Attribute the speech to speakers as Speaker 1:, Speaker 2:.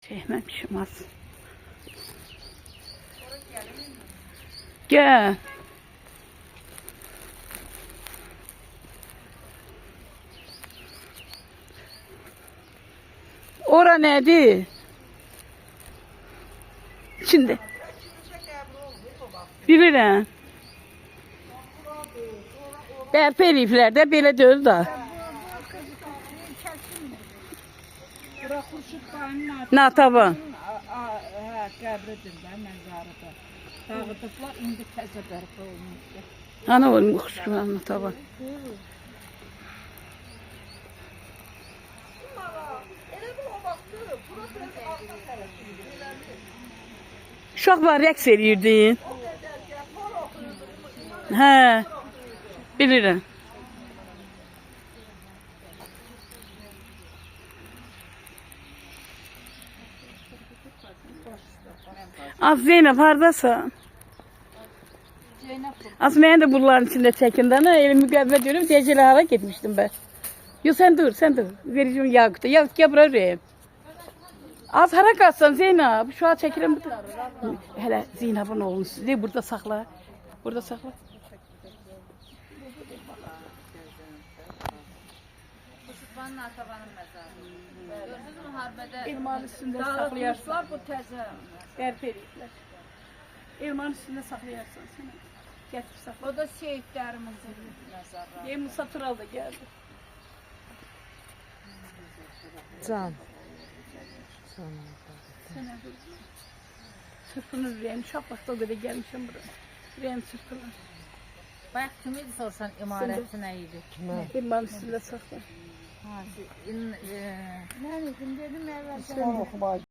Speaker 1: Çekmemişim az. Gel. Ora nedir? Şimdi. Bilirəm. Bərpa eləyiblər də, belə deyil da.
Speaker 2: Bura Xurşud Xanın
Speaker 1: Natavan.
Speaker 2: qəbridir də, məzarıdır. Dağıdıblar, indi təzə bərpa olunmuşdur.
Speaker 1: Ana olmuş kuşkular Natavan. Uşaqlar rəqs eləyirdin. Hə, bilirəm. Az Zeynep hardasan? Az mən də bunların içində çəkin də, elə müqəvvə diyorum, gecələ hara getmişdim ben. Yo sen dur, sen dur. Vereceğim Yakut'a. Yakut gel buraya. Az hara qalsan Zeynep, şu an çəkirəm burada. Hələ Zeynep'in oğlunu sizi burada saxla. Burada saxla.
Speaker 3: Xurşudxanın Natavanın məzarı. Gördünüz müharibədə
Speaker 1: Elmanın üstündə saxlayarsan.
Speaker 2: Bu təzə.
Speaker 1: Bərpa eləyiblər. Elmanın üstündə saxlayarsan sən. Gətir saxla.
Speaker 2: O da şehitlərimizin məzarı.
Speaker 1: Musa Tural da gəldi.
Speaker 4: Can.
Speaker 1: Sənə sırtınız verəm. Uşaq vaxtı o qədər gəlmişəm bura. Verəm sırtınız.
Speaker 3: bayaq kim idi sorsan imarəti nə idi?
Speaker 1: Elmanın üstündə saxla.
Speaker 3: Ha,
Speaker 2: Mən dedim əvvəlcə.